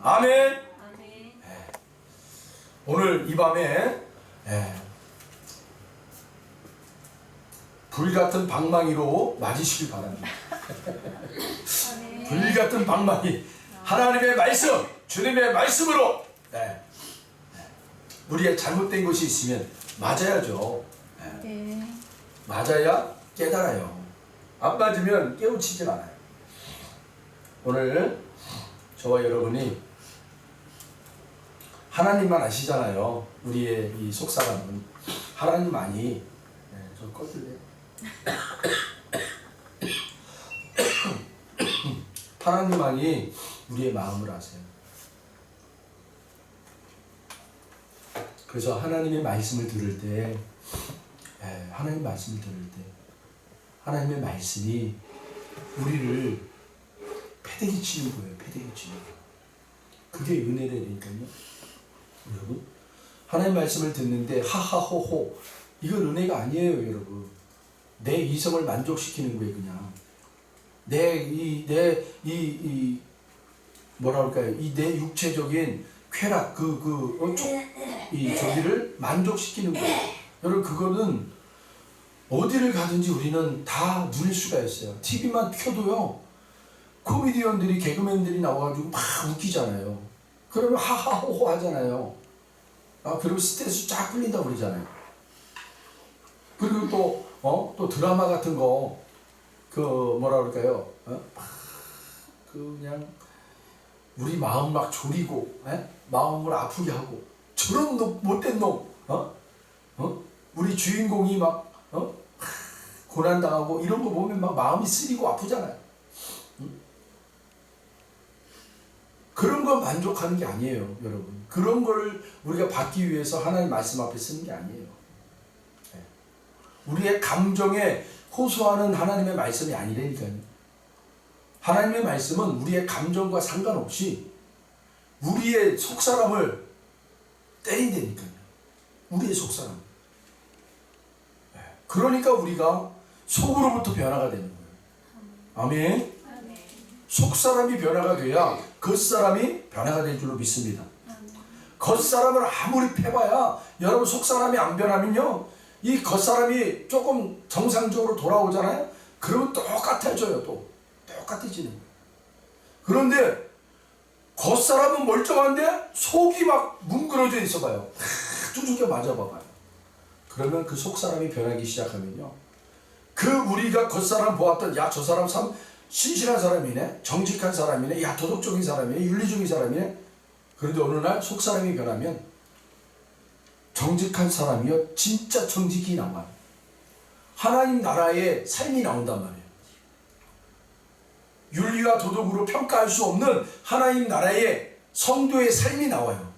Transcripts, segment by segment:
아멘. 아멘. 오늘 이 밤에 불같은 방망이로 맞으시길 바랍니다. 불같은 방망이, 하나님의 말씀, 주님의 말씀으로 우리의 잘못된 것이 있으면 맞아야죠. 네. 맞아야 깨달아요. 안 맞으면 깨우치질 않아요. 오늘 저와 여러분이 하나님만 아시잖아요. 우리의 이 속사람은 하나님만이. 저 꺼질래요? 하나님만이 우리의 마음을 아세요. 그래서 하나님의 말씀을 들을 때, 하나님의 말씀을 들을 때 하나님의 말씀이 우리를 패대기 치는 거예요. 패대기 치는 거. 그게 은혜라니까요. 여러분, 하나님의 말씀을 듣는데 하하호호, 이건 은혜가 아니에요. 여러분, 내 이성을 만족시키는 거예요. 그냥 뭐라 그럴까요? 이 내 육체적인 쾌락, 이 저기를 만족시키는 거예요. 여러분, 그거는 어디를 가든지 우리는 다 누릴 수가 있어요. TV만 켜도요, 코미디언들이, 개그맨들이 나와가지고 막 웃기잖아요. 그러면 하하호호 하잖아요. 그리고 스트레스 쫙 풀린다고 그러잖아요. 그리고 또 드라마 같은 거, 뭐라 그럴까요? 그냥 우리 마음 막 졸이고, 마음을 아프게 하고, 저런 놈, 못된 놈, 우리 주인공이 막, 고난당하고 이런 거 보면 막 마음이 쓰리고 아프잖아요. 그런 거 만족하는 게 아니에요, 여러분. 그런 걸 우리가 받기 위해서 하나님 말씀 앞에 쓰는 게 아니에요. 우리의 감정에 호소하는 하나님의 말씀이 아니라니까요. 하나님의 말씀은 우리의 감정과 상관없이 우리의 속사람을 때린다니까요. 우리의 속사람. 그러니까 우리가 속으로부터 변화가 되는 거예요. 아멘. 속사람이 변화가 돼야 겉사람이 변화가 될 줄로 믿습니다. 겉사람을 아무리 패봐야, 여러분, 속사람이 안 변하면요, 이 겉사람이 조금 정상적으로 돌아오잖아요. 그러면 똑같아져요. 또 똑같아지는 거예요. 그런데 겉사람은 멀쩡한데 속이 막 뭉그러져 있어봐요. 두들겨 맞아봐봐요. 그러면 그 속사람이 변하기 시작하면요, 그 우리가 겉사람 보았던, 야, 저 사람 참 신실한 사람이네, 정직한 사람이네, 야, 도덕적인 사람이네, 윤리적인 사람이네. 그런데 어느 날 속사람이 변하면 정직한 사람이요, 진짜 정직이 나와요. 하나님 나라의 삶이 나온단 말이에요. 윤리와 도덕으로 평가할 수 없는 하나님 나라의 성도의 삶이 나와요.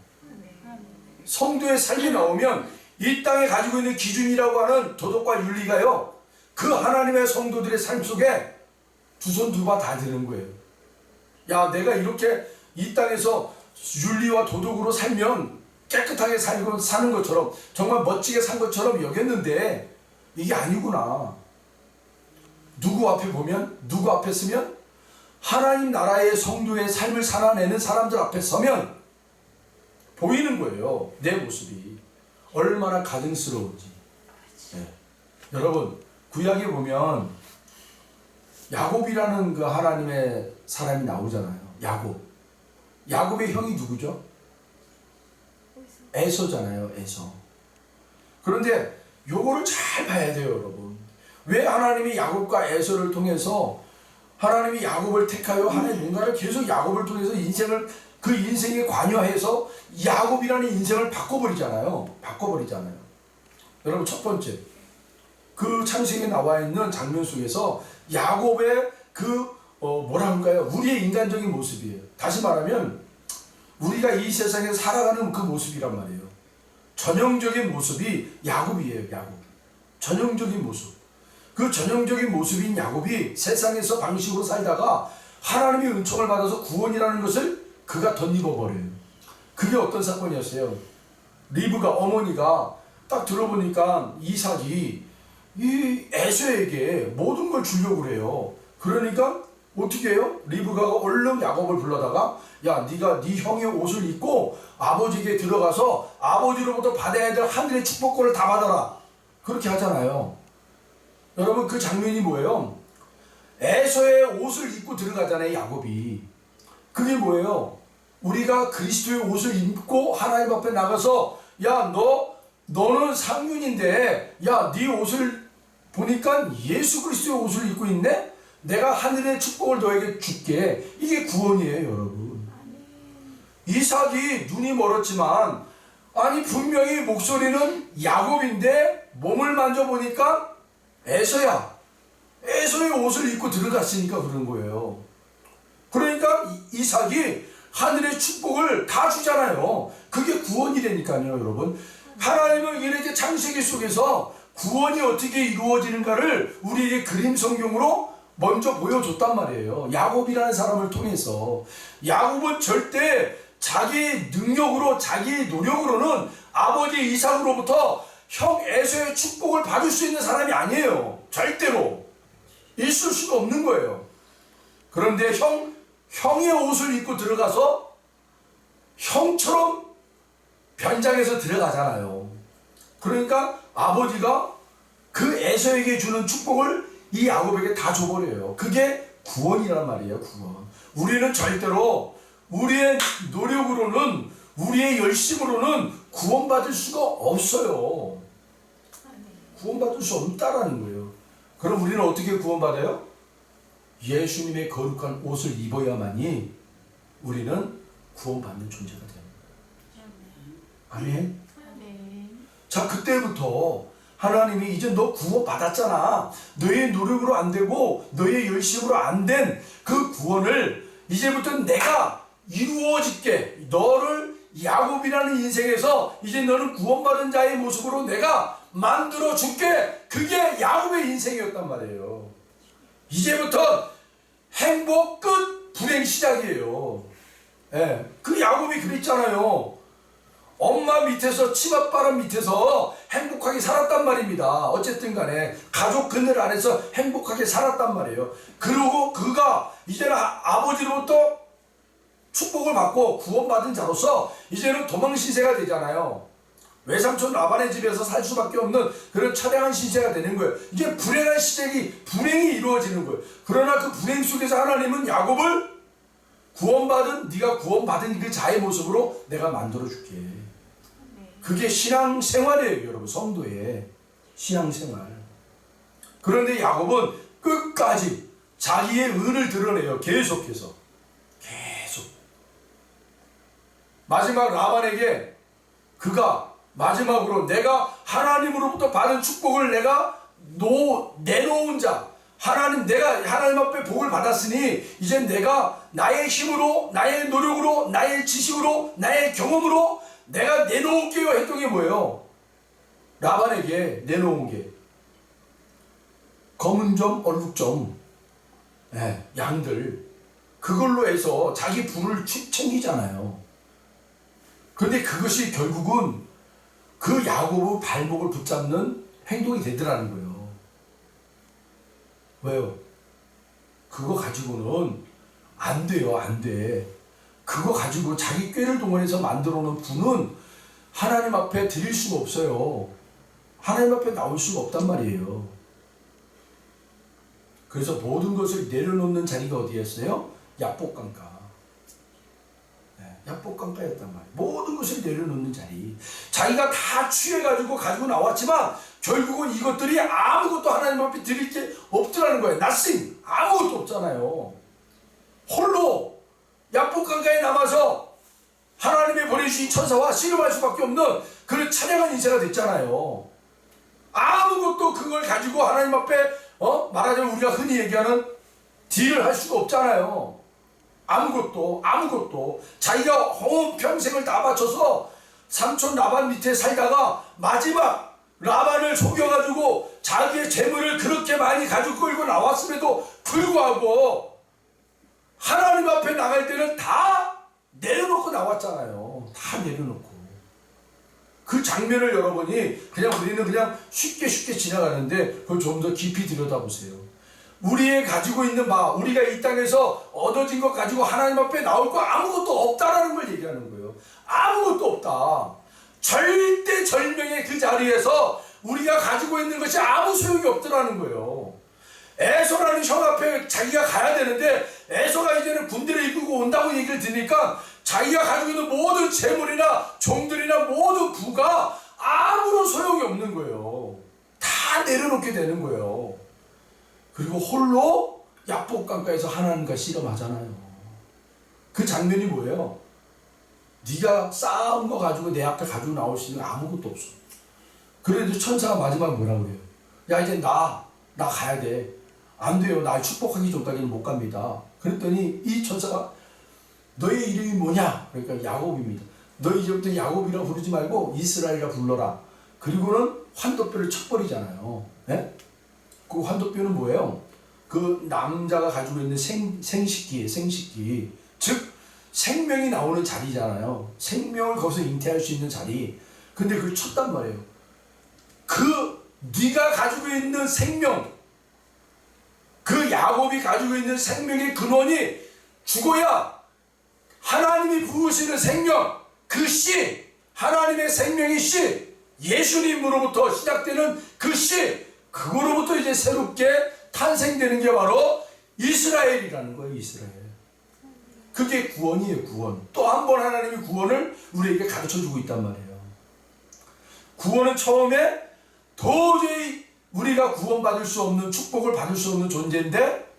성도의 삶이 나오면 이 땅에 가지고 있는 기준이라고 하는 도덕과 윤리가요, 그 하나님의 성도들의 삶 속에 두 손 두 발 다 되는 거예요. 야, 내가 이렇게 이 땅에서 윤리와 도덕으로 살면 깨끗하게 살고 사는 것처럼, 정말 멋지게 산 것처럼 여겼는데 이게 아니구나. 누구 앞에 보면, 누구 앞에 서면, 하나님 나라의 성도의 삶을 살아내는 사람들 앞에 서면 보이는 거예요. 내 모습이 얼마나 가증스러운지. 여러분, 구약에 보면 야곱이라는 그 하나님의 사람이 나오잖아요. 야곱의 형이 누구죠? 에서잖아요. 에서. 그런데 요거를 잘 봐야 돼요, 여러분. 왜 하나님이 야곱과 에서를 통해서, 하나님이 야곱을 택하여 하나님 뭔가를 계속 야곱을 통해서 그 인생에 관여해서 야곱이라는 인생을 바꿔버리잖아요. 여러분, 첫 번째, 그 창세기에 나와 있는 장면 속에서 야곱의 뭐라 할까요? 우리의 인간적인 모습이에요. 다시 말하면 우리가 이 세상에서 살아가는 그 모습이란 말이에요. 전형적인 모습이 야곱이에요. 전형적인 모습. 그 전형적인 모습인 야곱이 세상에서 방식으로 살다가 하나님의 은총을 받아서 구원이라는 것을 그가 덧입어버려요. 그게 어떤 사건이었어요? 리브가, 어머니가 딱 들어보니까 이삭이 이 에서에게 모든 걸 주려고 그래요. 그러니까 어떻게 해요? 리브가가 얼른 야곱을 불러다가 야 네가 네 형의 옷을 입고 아버지에게 들어가서 아버지로부터 받아야 될 하늘의 축복권을 다 받아라. 그렇게 하잖아요. 여러분 그 장면이 뭐예요? 에서의 옷을 입고 들어가잖아요, 야곱이. 그게 뭐예요? 우리가 그리스도의 옷을 입고 하나님 앞에 나가서 야 너는 상윤인데 야 네 옷을 보니까 예수 그리스도의 옷을 입고 있네? 내가 하늘의 축복을 너에게 줄게. 이게 구원이에요, 여러분. 이삭이 눈이 멀었지만 아니 분명히 목소리는 야곱인데 몸을 만져보니까 에서야. 에서의 옷을 입고 들어갔으니까 그런 거예요. 그러니까 이삭이 하늘의 축복을 다 주잖아요. 그게 구원이라니까요, 여러분. 하나님은 이렇게 창세기 속에서 구원이 어떻게 이루어지는가를 우리에게 그림 성경으로 먼저 보여줬단 말이에요. 야곱이라는 사람을 통해서. 야곱은 절대 자기 능력으로 자기 노력으로는 아버지 이삭으로부터 형 에서의 축복을 받을 수 있는 사람이 아니에요. 절대로. 있을 수가 없는 거예요. 그런데 형의 옷을 입고 들어가서 형처럼 변장해서 들어가잖아요. 그러니까 아버지가 그 에서에게 주는 축복을 이 야곱에게 다 줘버려요. 그게 구원이란 말이에요, 구원. 우리는 절대로 우리의 노력으로는 우리의 열심으로는 구원받을 수가 없어요. 구원받을 수 없다라는 거예요. 그럼 우리는 어떻게 구원받아요? 예수님의 거룩한 옷을 입어야만이 우리는 구원받는 존재가 됩니다. 아멘. 자, 그때부터 하나님이 이제 너 구원받았잖아. 너의 노력으로 안 되고 너의 열심으로 안 된 그 구원을 이제부터 내가 이루어질게. 너를 야곱이라는 인생에서 이제 너는 구원받은 자의 모습으로 내가 만들어 줄게. 그게 야곱의 인생이었단 말이에요. 이제부터 행복 끝, 불행 시작이에요. 예, 그 야곱이 그랬잖아요. 엄마 밑에서 치맛바람 밑에서 행복하게 살았단 말입니다. 어쨌든 간에 가족 그늘 안에서 행복하게 살았단 말이에요. 그리고 그가 이제는 아버지로부터 축복을 받고 구원받은 자로서 이제는 도망 신세가 되잖아요. 외삼촌 라반의 집에서 살 수밖에 없는 그런 처량한 신세가 되는 거예요. 이게 불행한 시작이, 불행이 이루어지는 거예요. 그러나 그 불행 속에서 하나님은 야곱을 구원받은, 네가 구원받은 그 자의 모습으로 내가 만들어줄게. 그게 신앙생활이에요, 여러분. 성도의 신앙생활. 그런데 야곱은 끝까지 자기의 은을 드러내요. 계속해서. 계속. 마지막 라반에게 그가 마지막으로 내가 하나님으로부터 받은 축복을 내가 내놓은 자, 내가 하나님 앞에 복을 받았으니 이제 내가 나의 힘으로, 나의 노력으로, 나의 지식으로, 나의 경험으로 내가 내놓을게요 했던 게 뭐예요? 라반에게 내놓은 게 검은 점, 얼룩점, 양들, 그걸로 해서 자기 부를 챙기잖아요. 그런데 그것이 결국은 그 야곱의 발목을 붙잡는 행동이 되더라는 거예요. 왜요? 그거 가지고는 안 돼요, 안 돼. 그거 가지고 자기 꾀를 동원해서 만들어 놓은 분은 하나님 앞에 드릴 수가 없어요. 하나님 앞에 나올 수가 없단 말이에요. 그래서 모든 것을 내려놓는 자리가 어디였어요? 약복강가. 약복강가였단 말이에요. 모든 것을 내려놓는 자리. 자기가 다 취해가지고 가지고 나왔지만 결국은 이것들이 아무것도 하나님 앞에 드릴 게 없더라는 거예요. nothing. 아무것도 없잖아요. 홀로 약복강가에 남아서 하나님의 보내주신 천사와 씨름할 수밖에 없는 그런 찬양한 인생가 됐잖아요. 아무것도 그걸 가지고 하나님 앞에 말하자면 우리가 흔히 얘기하는 딜을 할 수가 없잖아요. 아무것도 자기가 온 평생을 다 바쳐서 삼촌 라반 밑에 살다가 마지막 라반을 속여가지고 자기의 재물을 그렇게 많이 가지고 끌고 나왔음에도 불구하고 하나님 앞에 나갈 때는 다 내려놓고 나왔잖아요. 다 내려놓고. 그 장면을 여러분이 우리는 그냥 쉽게 지나가는데 그걸 좀 더 깊이 들여다보세요. 우리의 가지고 있는 바, 우리가 이 땅에서 얻어진 것 가지고 하나님 앞에 나올 거 아무것도 없다라는 걸 얘기하는 거예요. 아무것도 없다. 절대절명의 그 자리에서 우리가 가지고 있는 것이 아무 소용이 없더라는 거예요. 에서라는 형 앞에 자기가 가야 되는데 에서가 이제는 군대를 이끌고 온다고 얘기를 들으니까 자기가 가지고 있는 모든 재물이나 종들이나 모든 부가 아무런 소용이 없는 거예요. 다 내려놓게 되는 거예요. 그리고 홀로 약복강가에서 하나님과 씨름하잖아요. 그 장면이 뭐예요? 네가 쌓은 거 가지고 내 앞에 가지고 나올 수 있는 아무것도 없어. 그래도 천사가 마지막에 뭐라고 그래요? 야, 이제 나 가야 돼. 안 돼요. 날 축복하기 전까지는 못 갑니다. 그랬더니 이 천사가 너의 이름이 뭐냐? 그러니까 야곱입니다. 너 이제부터 야곱이라 부르지 말고 이스라엘이라 불러라. 그리고는 환도뼈를 쳐버리잖아요. 네? 그 환도뼈는 뭐예요? 그 남자가 가지고 있는 생식기예요. 생식기. 즉 생명이 나오는 자리잖아요. 생명을 거기서 잉태할 수 있는 자리. 근데 그걸 쳤단 말이에요. 네가 가지고 있는 생명, 그 야곱이 가지고 있는 생명의 근원이 죽어야 하나님이 부으시는 생명, 그 씨, 하나님의 생명의 씨, 예수님으로부터 시작되는 그 씨, 그거로부터 이제 새롭게 탄생되는 게 바로 이스라엘이라는 거예요. 이스라엘. 그게 구원이에요. 구원. 또 한 번 하나님이 구원을 우리에게 가르쳐주고 있단 말이에요. 구원은 처음에 도저히 우리가 구원받을 수 없는, 축복을 받을 수 없는 존재인데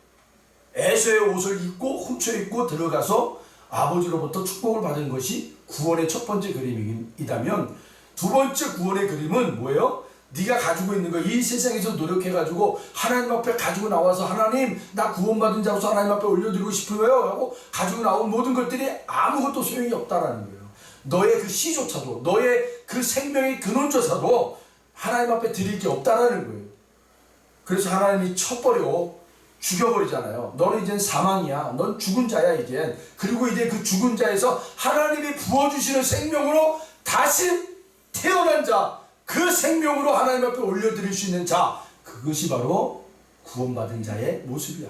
에서의 옷을 입고 훔쳐입고 들어가서 아버지로부터 축복을 받은 것이 구원의 첫 번째 그림이다면, 두 번째 구원의 그림은 뭐예요? 네가 가지고 있는 거, 이 세상에서 노력해가지고 하나님 앞에 가지고 나와서 하나님 나 구원받은 자로서 하나님 앞에 올려드리고 싶어요 하고 가지고 나온 모든 것들이 아무것도 소용이 없다라는 거예요. 너의 그 씨조차도, 너의 그 생명의 근원조차도 하나님 앞에 드릴 게 없다라는 거예요. 그래서 하나님이 쳐버려 죽여버리잖아요. 너는 이젠 사망이야. 넌 죽은 자야 이젠. 그리고 이제 그 죽은 자에서 하나님이 부어주시는 생명으로 다시 태어난 자, 그 생명으로 하나님 앞에 올려드릴 수 있는 자, 그것이 바로 구원받은 자의 모습이야.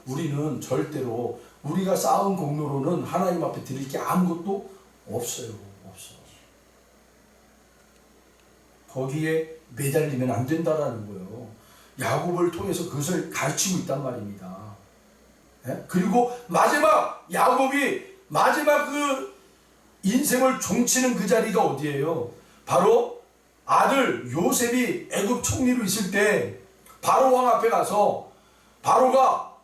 우리는 절대로 우리가 쌓은 공로로는 하나님 앞에 드릴 게 아무것도 없어요. 없어. 거기에 매달리면 안 된다라는 거예요. 야곱을 통해서 그것을 가르치고 있단 말입니다. 예? 그리고 야곱이 마지막 그 인생을 종치는 그 자리가 어디예요? 바로 아들 요셉이 애굽 총리로 있을 때 바로 왕 앞에 가서 바로가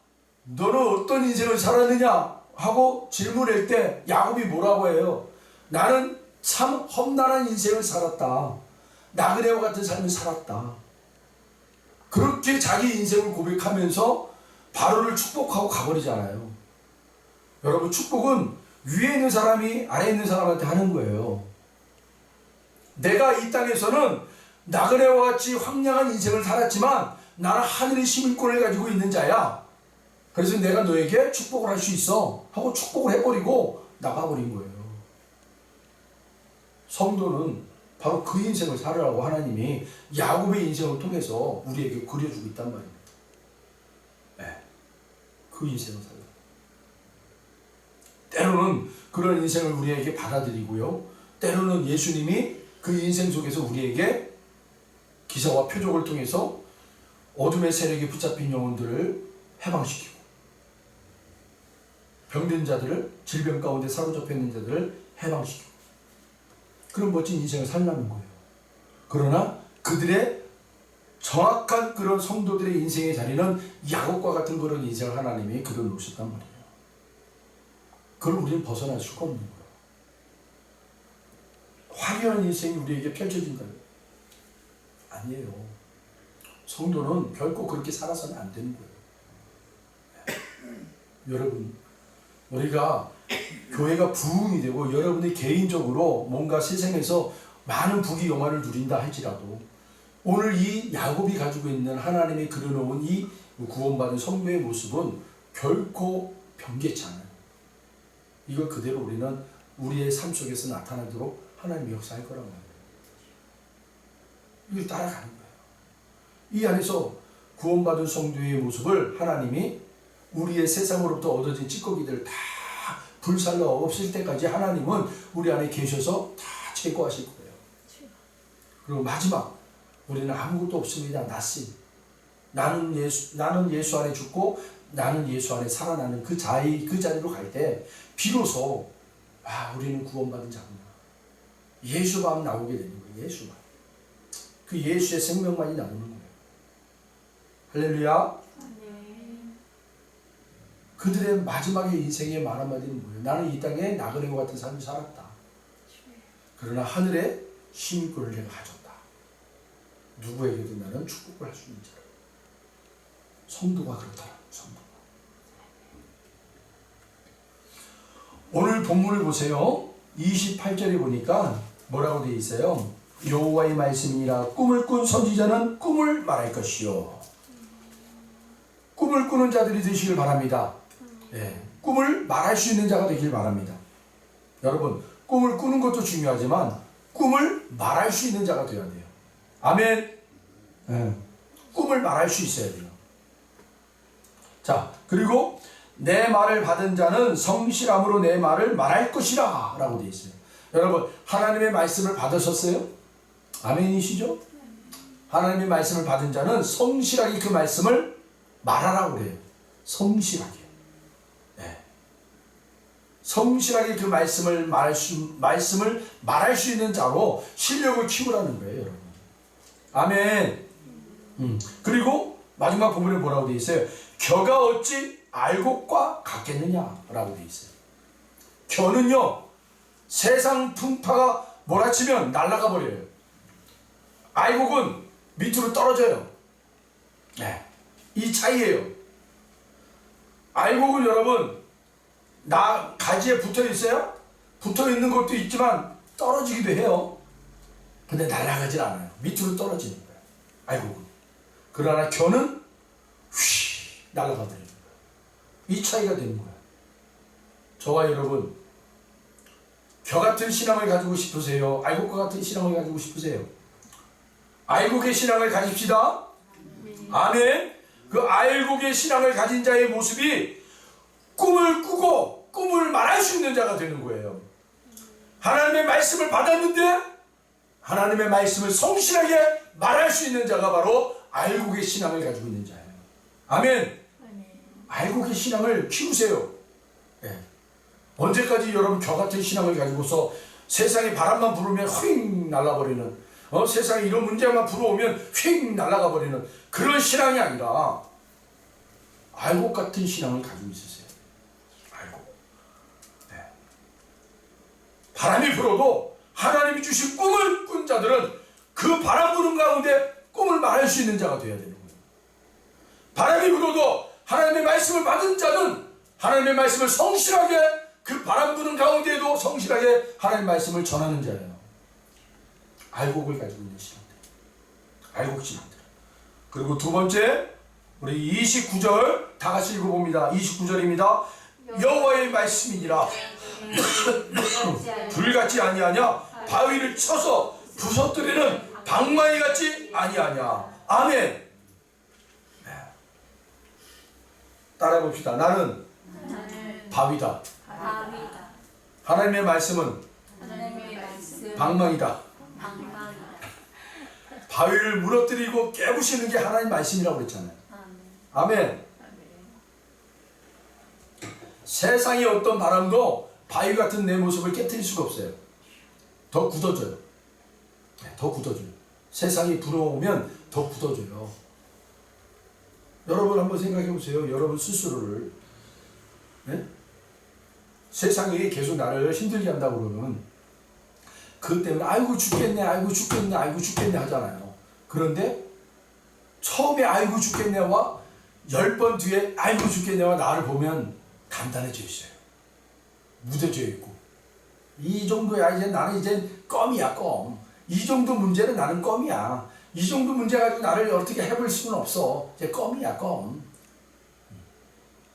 너는 어떤 인생을 살았느냐 하고 질문할 때 야곱이 뭐라고 해요? 나는 참 험난한 인생을 살았다. 나그네와 같은 삶을 살았다. 그렇게 자기 인생을 고백하면서 바로를 축복하고 가버리잖아요. 여러분, 축복은 위에 있는 사람이 아래에 있는 사람한테 하는 거예요. 내가 이 땅에서는 나그네와 같이 황량한 인생을 살았지만 나는 하늘의 시민권을 가지고 있는 자야. 그래서 내가 너에게 축복을 할 수 있어 하고 축복을 해버리고 나가버린 거예요. 성도는 바로 그 인생을 살으라고 하나님이 야곱의 인생을 통해서 우리에게 그려주고 있단 말입니다. 네. 그 인생을 살라. 때로는 그런 인생을 우리에게 받아들이고요. 때로는 예수님이 그 인생 속에서 우리에게 기사와 표적을 통해서 어둠의 세력에 붙잡힌 영혼들을 해방시키고 병든 자들을, 질병 가운데 사로잡혀 있는 자들을 해방시키고 그런 멋진 인생을 살라는 거예요. 그러나 그들의 정확한 그런 성도들의 인생의 자리는 야곱과 같은 그런 인생을 하나님이 그려놓으셨단 말이에요. 그걸 우리는 벗어날 수가 없는 거예요. 화려한 인생이 우리에게 펼쳐진다. 아니에요. 성도는 결코 그렇게 살아서는 안 되는 거예요. 여러분, 우리가 교회가 부흥이 되고 여러분이 개인적으로 뭔가 세상에서 많은 부귀 영화를 누린다 할지라도 오늘 이 야곱이 가지고 있는 하나님이 그려놓은 이 구원받은 성도의 모습은 결코 변개치 않아요. 이걸 그대로 우리는 우리의 삶 속에서 나타나도록 하나님이 역사할 거란 말이에요. 이걸 따라가는 거예요. 이 안에서 구원받은 성도의 모습을 하나님이 우리의 세상으로부터 얻어진 찌꺼기들을 다 불살라 없을 때까지 하나님은 우리 안에 계셔서 다 제거하실 거예요. 그리고 마지막, 우리는 아무것도 없습니다. 나씨. 나는 예수 안에 죽고 나는 예수 안에 살아나는 그 자리로 갈 때 비로소 우리는 구원받은 자구나. 예수만 나오게 되는 거예요. 예수만. 그 예수의 생명만이 나오는 거예요. 할렐루야. 그들의 마지막의 인생의 말 한마디는 뭐예요? 나는 이 땅에 나그네와 같은 삶을 살았다. 그러나 하늘에 시민권을 내가 가졌다. 누구에게도 나는 축복을 할 수 있는 자라. 성도가 그렇더라. 성도가. 오늘 본문을 보세요. 28절에 보니까 뭐라고 되어 있어요? 여호와의 말씀이니라. 꿈을 꾼 선지자는 꿈을 말할 것이요. 꿈을 꾸는 자들이 되시길 바랍니다. 꿈을 말할 수 있는 자가 되길 바랍니다. 여러분, 꿈을 꾸는 것도 중요하지만 꿈을 말할 수 있는 자가 되어야 돼요. 아멘. 꿈을 말할 수 있어야 돼요. 자, 그리고 내 말을 받은 자는 성실함으로 내 말을 말할 것이라 라고 되어 있어요. 여러분, 하나님의 말씀을 받으셨어요? 아멘이시죠? 하나님의 말씀을 받은 자는 성실하게 그 말씀을 말하라고 그래요. 성실하게. 성실하게 그 말씀을 말할 수 있는 자로 실력을 키우라는 거예요, 여러분. 아멘. 그리고 마지막 부분에 뭐라고 되어 있어요? 겨가 어찌 알곡과 같겠느냐라고 되어 있어요. 겨는요, 세상 풍파가 몰아치면 날아가 버려요. 알곡은 밑으로 떨어져요. 이 차이예요. 알곡은 여러분, 가지에 붙어 있어요? 붙어 있는 것도 있지만 떨어지기도 해요. 근데 날아가질 않아요. 밑으로 떨어지는 거예요. 알곡은. 그러나 겨는 휘 날아가 버리는 거예요. 이 차이가 되는 거예요. 저와 여러분, 겨 같은 신앙을 가지고 싶으세요? 알곡과 같은 신앙을 가지고 싶으세요? 알곡의 신앙을 가집시다. 아멘. 그 알곡의 신앙을 가진 자의 모습이 꿈을 꾸고 꿈을 말할 수 있는 자가 되는 거예요. 하나님의 말씀을 받았는데 하나님의 말씀을 성실하게 말할 수 있는 자가 바로 알곡의 신앙을 가지고 있는 자예요. 아멘. 알곡의 신앙을 키우세요. 언제까지 여러분 겨 같은 신앙을 가지고서 세상에 바람만 불으면 휙 날아버리는, 세상에 이런 문제만 불어오면 휙 날아가 버리는 그런 신앙이 아니라 알곡 같은 신앙을 가지고 있으세요. 알곡. 바람이 불어도 하나님이 주신 꿈을 꾼 자들은 그 바람 부는 가운데 꿈을 말할 수 있는 자가 되어야 되는 거예요. 바람이 불어도 하나님의 말씀을 받은 자는 하나님의 말씀을 성실하게 그 바람 부는 가운데에도 성실하게 하나님의 말씀을 전하는 자예요. 알곡을 가지고 있는 신앙들. 알곡 신앙들. 그리고 두 번째, 우리 29절 다 같이 읽어봅니다. 29절입니다. 여호와의 말씀이니라. 불같지 아니하냐? 바위를 쳐서 부서뜨리는 방망이 같지 아니하냐? 아멘. 따라해 봅시다. 나는 바위다. 하나님의 말씀은 방망이다. 바위를 무너뜨리고 깨부시는 게 하나님의 말씀이라고 그랬잖아요. 아멘. 세상의 어떤 바람도 바위 같은 내 모습을 깨트릴 수가 없어요. 더 굳어져요. 더 굳어져요. 세상이 불어오면 더 굳어져요. 여러분 한번 생각해 보세요. 여러분 스스로를 세상이 계속 나를 힘들게 한다고 그러면 그것 때문에 아이고 죽겠네, 아이고 죽겠네, 아이고 죽겠네 하잖아요. 그런데 처음에 아이고 죽겠네와 10번 뒤에 아이고 죽겠네와 나를 보면 단단해져 있어요. 무뎌져 있고, 이 정도야 이제 나는 이제 껌이야, 껌. 이 정도 문제는 나는 껌이야. 이 정도 문제 가지고 나를 어떻게 해볼 수는 없어. 이제 껌이야, 껌.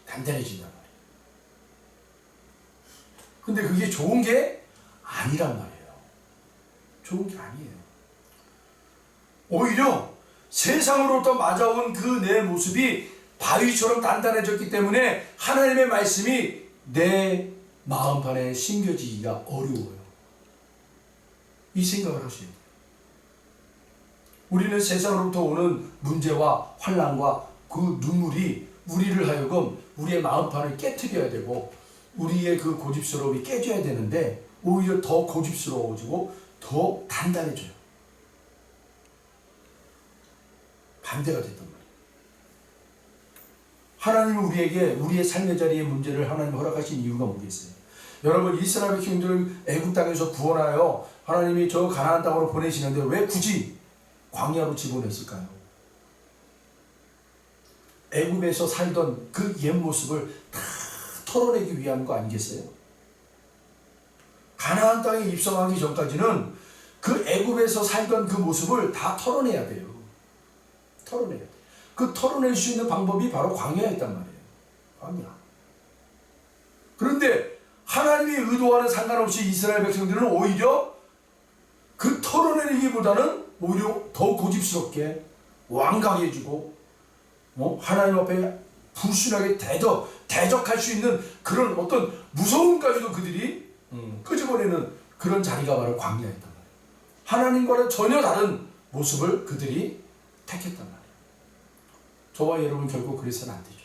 단단해진단 말이에요. 근데 그게 좋은 게 아니란 말이에요. 좋은 게 아니에요. 오히려 세상으로부터 맞아온 그 내 모습이 바위처럼 단단해졌기 때문에 하나님의 말씀이 내 마음판에 심겨지기가 어려워요. 이 생각을 하셔야 돼요. 우리는 세상으로부터 오는 문제와 환난과 그 눈물이 우리를 하여금 우리의 마음판을 깨트려야 되고 우리의 그 고집스러움이 깨져야 되는데 오히려 더 고집스러워지고 더 단단해져요. 반대가 됐단 말이에요. 하나님은 우리에게 우리의 삶의 자리의 문제를 하나님 허락하신 이유가 뭐겠어요? 여러분, 이스라엘 백성들을 애굽 땅에서 구원하여 하나님이 저 가나안 땅으로 보내시는데 왜 굳이 광야로 집어냈을까요? 애굽에서 살던 그 옛 모습을 다 털어내기 위한 거 아니겠어요? 가나안 땅에 입성하기 전까지는 그 애굽에서 살던 그 모습을 다 털어내야 돼요. 털어내야 돼. 그 털어낼 수 있는 방법이 바로 광야였단 말이에요. 광야. 그런데 하나님이 의도와는 상관없이 이스라엘 백성들은 오히려 그 털어내기보다는 오히려 더 고집스럽게 완강해지고 하나님 앞에 불순하게 대적할 수 있는 그런 어떤 무서움까지도 그들이 끄집어내는 그런 자리가 바로 광야였단 말이에요. 하나님과는 전혀 다른 모습을 그들이 택했단 말이에요. 저와 여러분 결국 그래서는 안 되죠.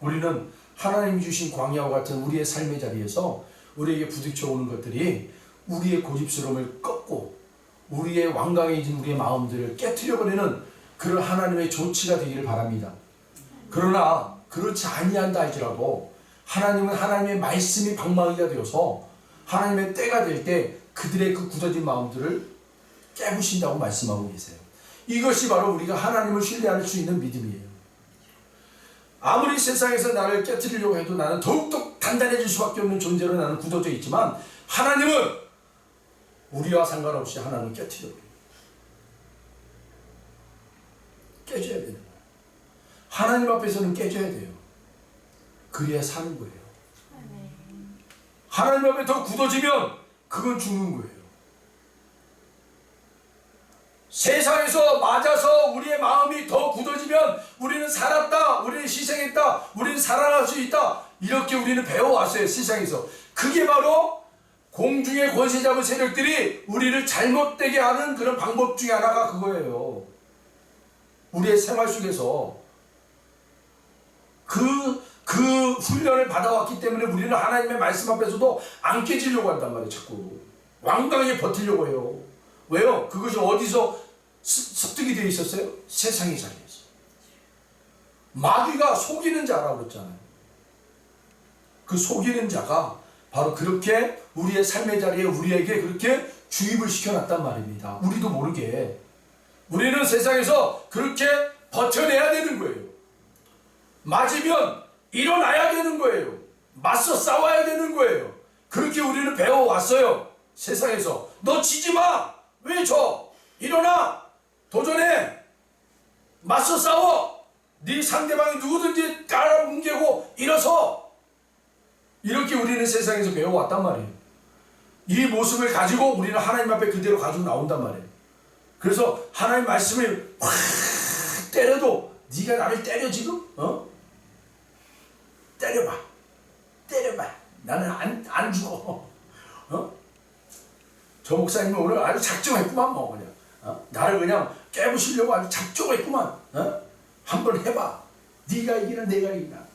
우리는 하나님이 주신 광야와 같은 우리의 삶의 자리에서 우리에게 부딪혀 오는 것들이 우리의 고집스러움을 꺾고 우리의 완강해진 우리의 마음들을 깨트려버리는 그런 하나님의 조치가 되기를 바랍니다. 그러나 그렇지 아니한다 할지라도 하나님은 하나님의 말씀이 방망이가 되어서 하나님의 때가 될 때 그들의 그 굳어진 마음들을 깨부신다고 말씀하고 계세요. 이것이 바로 우리가 하나님을 신뢰할 수 있는 믿음이에요. 아무리 세상에서 나를 깨트리려고 해도 나는 더욱더 단단해질 수밖에 없는 존재로 나는 굳어져 있지만 하나님은 우리와 상관없이 하나님을 깨트려버려요. 깨져야 되는 거예요. 하나님 앞에서는 깨져야 돼요. 그래야 사는 거예요. 하나님 앞에 더 굳어지면 그건 죽는 거예요. 세상에서 맞아서 우리의 마음이 더 굳어지면 우리는 살았다, 우리는 희생했다, 우리는 살아날 수 있다, 이렇게 우리는 배워왔어요. 세상에서. 그게 바로 공중의 권세 잡은 세력들이 우리를 잘못되게 하는 그런 방법 중에 하나가 그거예요. 우리의 생활 속에서 그 훈련을 받아왔기 때문에 우리는 하나님의 말씀 앞에서도 안 깨지려고 한단 말이에요. 자꾸 완강하게 버티려고 해요. 왜요? 그것이 어디서 습득이 되어 있었어요? 세상의 자리에서. 마귀가 속이는 자라고 그랬잖아요. 그 속이는 자가 바로 그렇게 우리의 삶의 자리에 우리에게 그렇게 주입을 시켜놨단 말입니다. 우리도 모르게. 우리는 세상에서 그렇게 버텨내야 되는 거예요. 맞으면 일어나야 되는 거예요. 맞서 싸워야 되는 거예요. 그렇게 우리는 배워왔어요. 세상에서. 너 지지 마! 왜 져? 일어나! 도전해! 맞서 싸워! 네 상대방이 누구든지 깔아뭉개고 일어서! 이렇게 우리는 세상에서 배워왔단 말이에요. 이 모습을 가지고 우리는 하나님 앞에 그대로 가지고 나온단 말이에요. 그래서 하나님 말씀을 확 때려도 네가 나를 때려 지금? 때려봐. 나는 안 죽어. 저 목사님은 오늘 아주 작정했구만 뭐 그냥. 나를 그냥 깨부시려고 아주 작정했구만. 한번 해봐. 네가 이기나 내가 이기나.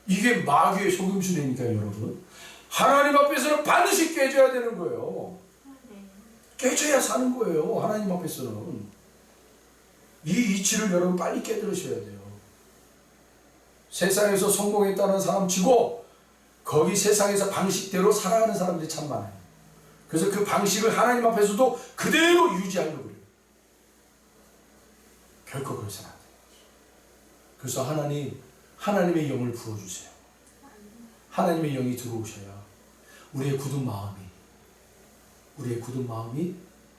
이게 마귀의 속임수라니까요, 여러분. 하나님 앞에서는 반드시 깨져야 되는 거예요. 깨져야 사는 거예요, 하나님 앞에서는. 이 이치를 여러분 빨리 깨달으셔야 돼요. 세상에서 성공했다는 사람 치고 거기 세상에서 방식대로 살아가는 사람들이 참 많아요. 그래서 그 방식을 하나님 앞에서도 그대로 유지하려고 그래요. 결코 그러시면 안 돼요. 그래서 하나님의 영을 부어주세요. 하나님의 영이 들어오셔야 우리의 굳은 마음이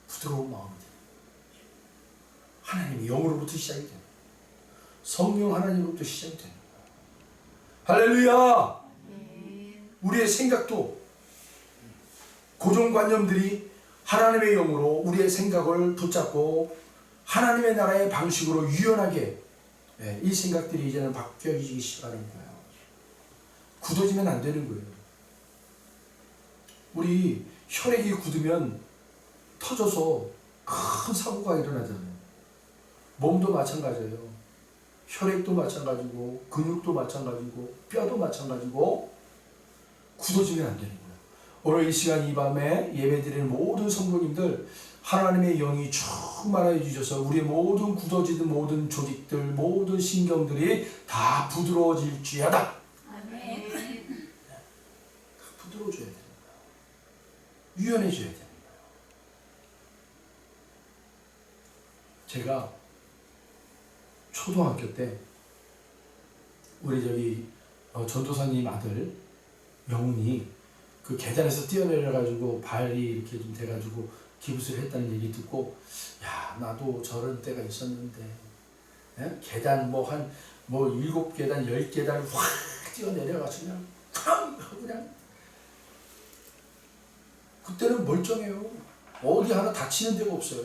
부드러운 마음이 돼요. 하나님의 영으로부터 시작이 돼요. 성령 하나님으로부터 시작이 돼요. 할렐루야! 우리의 생각도 고정관념들이 하나님의 영으로 우리의 생각을 붙잡고 하나님의 나라의 방식으로 유연하게 이 생각들이 이제는 바뀌어지기 시작하는 거예요. 굳어지면 안 되는 거예요. 우리 혈액이 굳으면 터져서 큰 사고가 일어나잖아요. 몸도 마찬가지예요. 혈액도 마찬가지고 근육도 마찬가지고 뼈도 마찬가지고 굳어지면 안 되는 거예요. 오늘 이 시간 이 밤에 예배드리는 모든 성도님들 하나님의 영이 충만하여 주셔서 우리의 모든 굳어지는 모든 조직들 모든 신경들이 다 부드러워질지어다. 아멘. 다 부드러워져야 됩니다. 유연해져야 됩니다. 제가 초등학교 때 우리 저기 전도사님 아들 영훈이 그 계단에서 뛰어내려가지고 발이 이렇게 좀 돼가지고 기부스를 했다는 얘기 듣고 야 나도 저런 때가 있었는데 계단 뭐 한 7계단 10계단 확 뛰어내려가서 그냥 쾅 하고 그냥 그때는 멀쩡해요. 어디 하나 다치는 데가 없어요.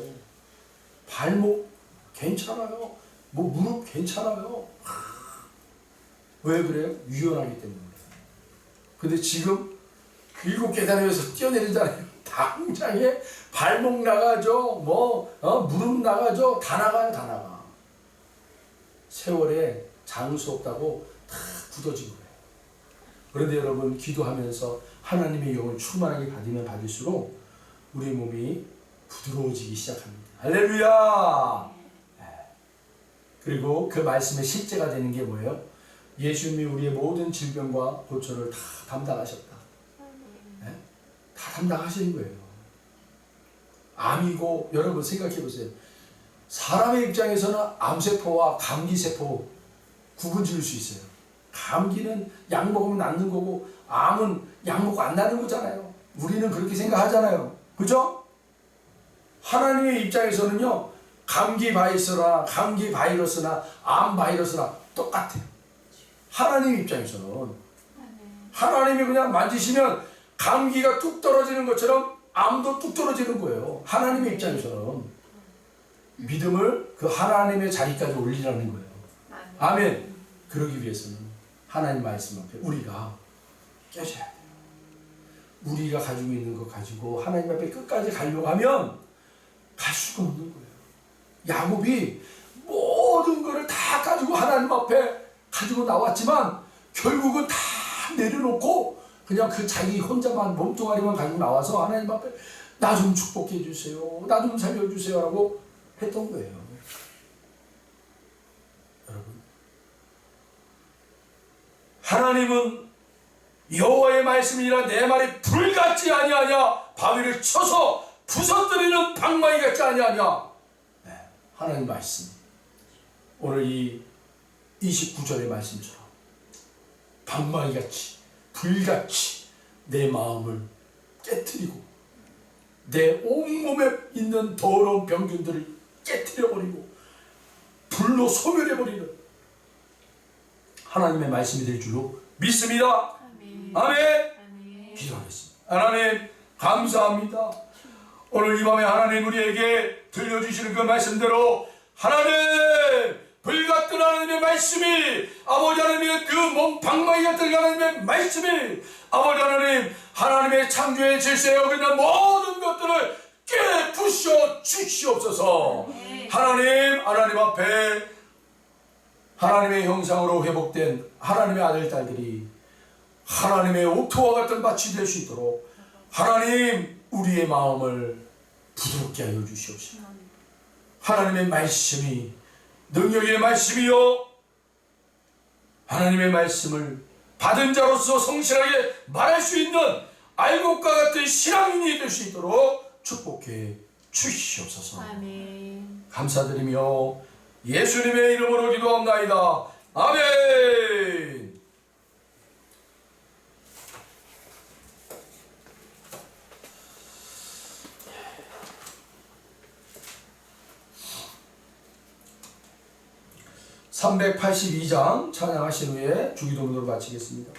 발목 괜찮아요. 뭐 무릎 괜찮아요. 왜 그래요? 유연하기 때문에. 근데 지금 7계단에서 뛰어내리잖아요. 당장에 발목 나가죠. 무릎 나가죠. 다 나가요. 다 나가. 세월에 장수 없다고 다 굳어진 거예요. 그런데 여러분 기도하면서 하나님의 영을 충만하게 받으면 받을수록 우리 몸이 부드러워지기 시작합니다. 할렐루야! 그리고 그 말씀의 실제가 되는 게 뭐예요? 예수님이 우리의 모든 질병과 고초를 다 담당하셨다. 다 담당하시는 거예요. 암이고 여러분 생각해 보세요. 사람의 입장에서는 암세포와 감기세포 구분 지을 수 있어요. 감기는 약 먹으면 낫는 거고 암은 약 먹고 안 낫는 거잖아요. 우리는 그렇게 생각하잖아요. 그죠? 하나님의 입장에서는요. 감기 바이러스나 암 바이러스나 똑같아요. 하나님 입장에서는 하나님이 그냥 만지시면 감기가 뚝 떨어지는 것처럼 암도 뚝 떨어지는 거예요. 하나님의 입장에서는 믿음을 그 하나님의 자리까지 올리라는 거예요. 아멘. 그러기 위해서는 하나님 말씀 앞에 우리가 깨져야 돼요. 우리가 가지고 있는 거 가지고 하나님 앞에 끝까지 가려고 하면 갈 수가 없는 거예요. 야곱이 모든 것을 다 가지고 하나님 앞에 가지고 나왔지만 결국은 다 내려놓고 그냥 그 자기 혼자만 몸뚱아리만 가지고 나와서 하나님 앞에 나 좀 축복해 주세요. 나 좀 살려주세요. 라고 했던 거예요. 여러분 하나님은 여호와의 말씀이라 내 말이 불같지 아니하냐 바위를 쳐서 부서뜨리는 방망이 같지 아니하냐. 하나님 말씀 오늘 이 29절의 말씀처럼 방망이같이 불같이 내 마음을 깨트리고 내 온몸에 있는 더러운 병균들을 깨트려버리고 불로 소멸해버리는 하나님의 말씀이 될 줄로 믿습니다. 아멘. 아멘. 기도하겠습니다. 하나님 감사합니다. 오늘 이 밤에 하나님 우리에게 들려주시는 그 말씀대로 하나님 불같은 하나님의 말씀이 아버지 하나님의 그 몸 방망이 같은 하나님의 말씀이 아버지 하나님 하나님의 창조의 질서에 어긋난 모든 것들을 깨부셔 주시옵소서. 하나님 앞에 하나님의 형상으로 회복된 하나님의 아들 딸들이 하나님의 옥토와 같은 밭이 될 수 있도록 하나님 우리의 마음을 부드럽게 하여 주시옵소서. 하나님의 말씀이 능력의 말씀이요 하나님의 말씀을 받은 자로서 성실하게 말할 수 있는 알곡과 같은 신앙인이 될 수 있도록 축복해 주시옵소서. 아멘. 감사드리며 예수님의 이름으로 기도합나이다. 아멘. (382장) 찬양하신 후에 주기도문으로 마치겠습니다.